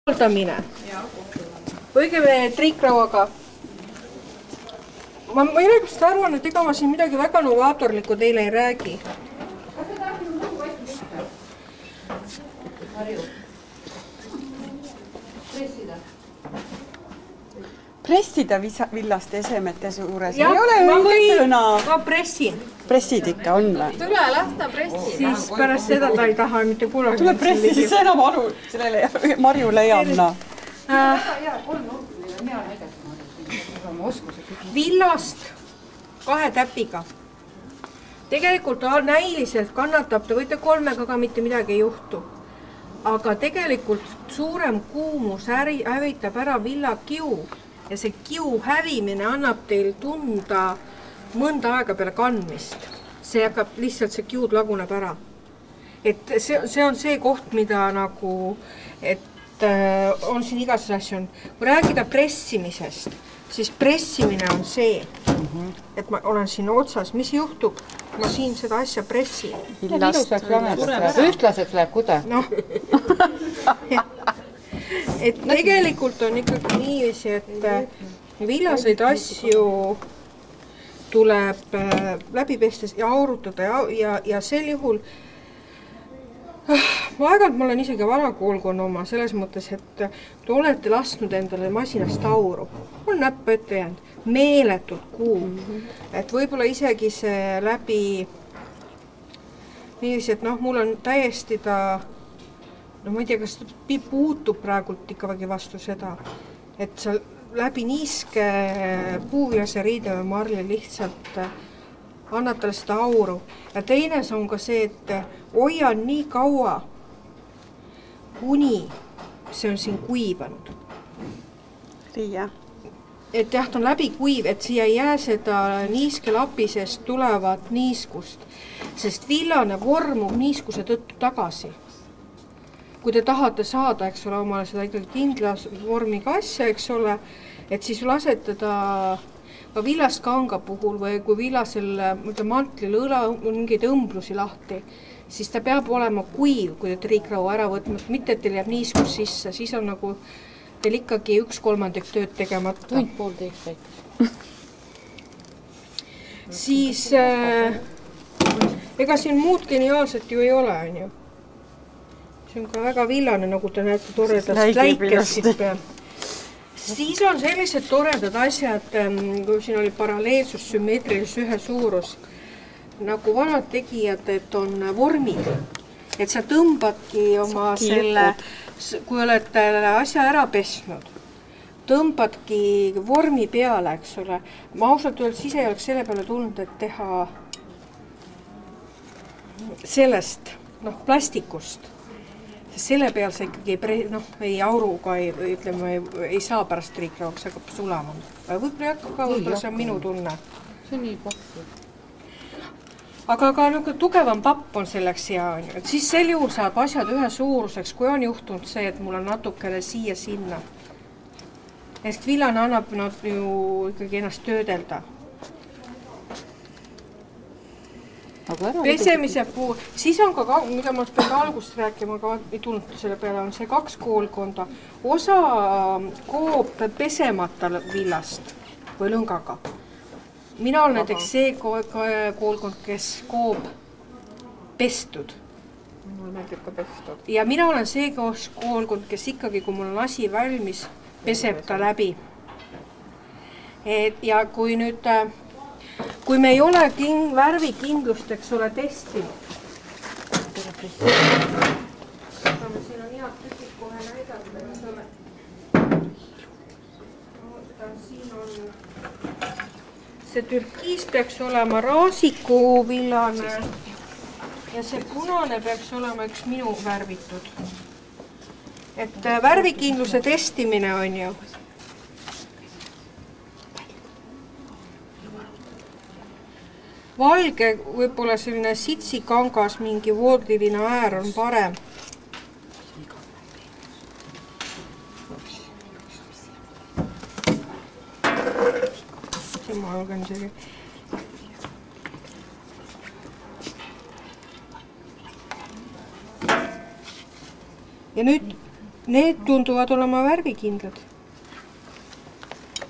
Hooldamine. Õigemini triikrauaga. Ma ei ole just arvan, et ega ma siin midagi väga novaatorlikku teile ei räägi. Pressida villaste esemete suures. Ei ole õige sõna. Ma pressin. Pressid ikka on või? Tule, lasta pressida. Siis pärast seda ta ei taha mitte kunagi. Tule pressi, siis enam Marjule ei anna. Villast 2 täpiga. Tegelikult näiliselt kannatab, te võite 3-ga ka mitte midagi ei juhtu. Aga tegelikult suurem kuumus hävitab ära villakiu ja see kiu hävimine annab teil tunda mõnda aega peale kandmist. See hakkab lihtsalt, see kiud laguneb ära. Et see on see koht, mida nagu, et on siin igasugused asju. Kui rääkida pressimisest, siis pressimine on see, et ma olen siin otsas. Mis juhtub? Ma siin seda asja pressin. Ühtlaseks läheb kude. Noh. Et tegelikult on ikkagi niiviisi, et villaseid asju tuleb läbi pestes ja aurutada ja sel juhul aeg-ajalt ma olen isegi vanakoolkonna oma selles mõttes, et te olete lasknud endale masinast auru. On näppu ette jäänud. Meeletult kuum. Et võib-olla isegi see läbi niiviisi, et mul on täiesti ta ma ei tea, kas ta puutub praegult ikka vägi vastu seda, et sa läbi niiske puuvilase riide või marli lihtsalt annad talle seda auru. Ja teine on ka see, et hoian nii kaua, kuni see on siin kuivanud. Riia. Et jah, ta on läbi kuiv, et siia ei jää seda niiske lapisest tulevat niiskust, sest villane vormub niiskuse tõttu tagasi. Kui te tahate saada, eks ole, omale seda ikkagi kindla vormiga asja, eks ole, et siis lasete ta ka villaskanga puhul või kui villasel mantlil mingeid õmblusi lahti, siis ta peab olema kuiv, kui te triikraua ära võtma, mitte et teil jääb niiskus sisse, siis on nagu teil ikkagi 1/3 tööd tegemata. Tund pool teeks väikest. Siis ega siin muud geniaalset ju ei ole, on ju. See on ka väga villane, nagu te näete toredast läikest siit peal. Siis on sellised toredad asjad, kui siin oli paralleelsus, sümmeetrilis ühe suurus, nagu vanad tegijad, et on vormid. Et sa tõmbadki oma selle, kui olete asja ära pesnud, tõmbadki vormi peale, eks ole. Ma ausalt öeldes ise ei oleks selle peale tulnud, et teha sellest, plastikust. Selle peal sa ikkagi ei auruga, ei saa pärast triikrauaks, hakkab sulama. Võib-olla ei hakka ka, võib-olla see on minu tunne. See on nii pakku. Aga ka tugevam papp on selleks hea. Et siis sel juhul saab asjad ühe suuruseks, kui on juhtunud see, et mul on natukene siia-sinna. Sest villane annab nad ju ikkagi ennast töödelda. Pesemise puhul, siis on ka, mida ma pean algust rääkima, aga ei tulnud selle peale, on see 2 koolkonda. Osa koob pesemata villast või lõngaga. Mina olen näiteks see koolkond, kes koob pestud. Mul meeldib ka pestud. Ja mina olen see koolkond, kes ikkagi, kui mul on asi valmis, peseb ta läbi. Ja kui nüüd... Kui me ei ole värvikindlust, eks ole, testinud. Siin on head tükid kohe näidata, eks ole. Siin on... See türkiis peaks olema raasikuvillane ja see punane peaks olema üks minu värvitud. Et värvikindluse testimine on ju. Valge, võib-olla selline sitsikangas mingi voodiline äär on parem. Siin ma julgen isegi. Ja nüüd Need tunduvad olema värvikindlad.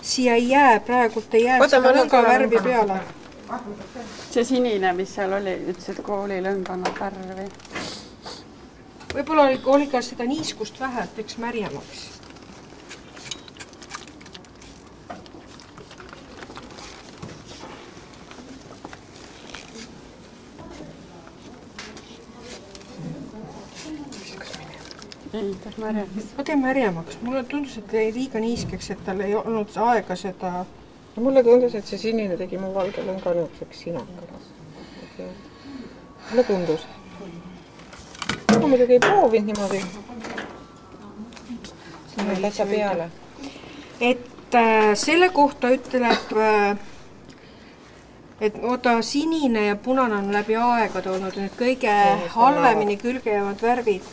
Siia ei jää, praegult ei jää seda lõnga värvi peale. see sinine, mis seal oli, ütlesid koolilõng annab värvi. Võib-olla oli ka seda niiskust vähe, et eks märjemaks. Ei, ta märjemaks. Ma teen märjemaks. Mulle tundus, et jäi liiga niiskeks, et tal ei olnud aega seda... Mulle tundus, et see sinine tegi mu valge lõnga niisuguseks sinakaras. Mulle tundus. Ma muidugi ei proovinud niimoodi. See on täitsa peale. Et selle kohta ütleb, et oota, sinine ja punane on läbi aegade olnud need kõige halvemini külge jäävad värvid.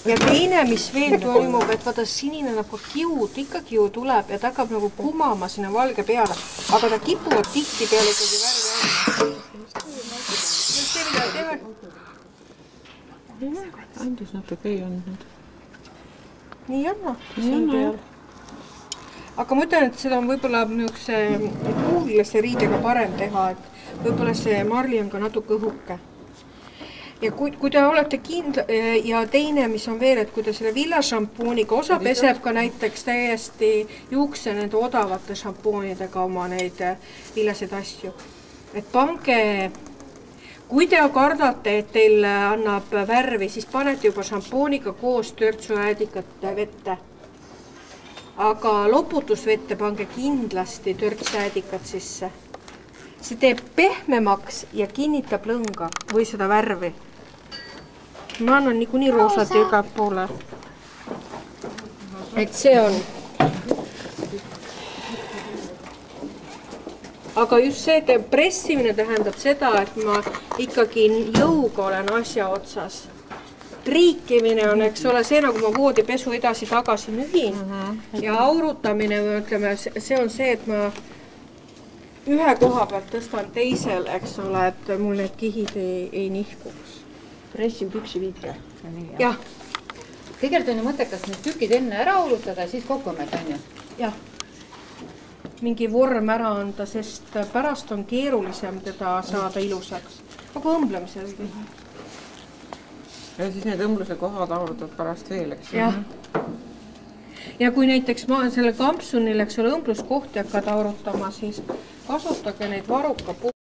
Ja teine, mis veel toimub, et vaata sinine nagu kiud, ikka kiud tuleb ja ta hakkab nagu kumama sinna valge peale, aga ta kipuvad tihti peale ikkagi värvi andma. Andis natuke ei andnud. Nii anna. Aga ma ütlen, et seda on võib-olla puulilase riidega parem teha, et võib-olla see marli on ka natuke õhuke. Ja kui te olete kindla ja teine, mis on veel, et kui te selle villašampooniga osa peseb ka näiteks täiesti juukse nende odavate šampoonidega oma neid villaseid asju. Et pange, kui te kardate, et teil annab värvi, siis panete juba šampooniga koos törtsuäädikat vette. Aga loputusvette pange kindlasti törtsuäädikat sisse. See teeb pehmemaks ja kinnitab lõnga või seda värvi. Ma annan niikuinii roosad iga poole. Et see on. Aga just see, et pressimine tähendab seda, et ma ikkagi jõuga olen asja otsas. Triikimine on, eks ole, see nagu ma voodipesu edasi-tagasi nühin. Ja aurutamine, ütleme, see on see, et ma ühe koha pealt tõstan teisel, eks ole, et mul need kihid ei nihkuks. Pressin püksi viike. Jah. Tegelikult on ju mõttekas need tükid enne ära aurutada ja siis kokku mätta, on ju? Jah. Mingi vorm ära anda, sest pärast on keerulisem teda saada ilusaks. Aga õmblemisel. Ja siis need õmbluse kohad aurutad pärast veel, eks? Jah. Ja kui näiteks ma selle kampsunil, eks ole, õmbluskohti hakkad aurutama, siis kasutage neid varuka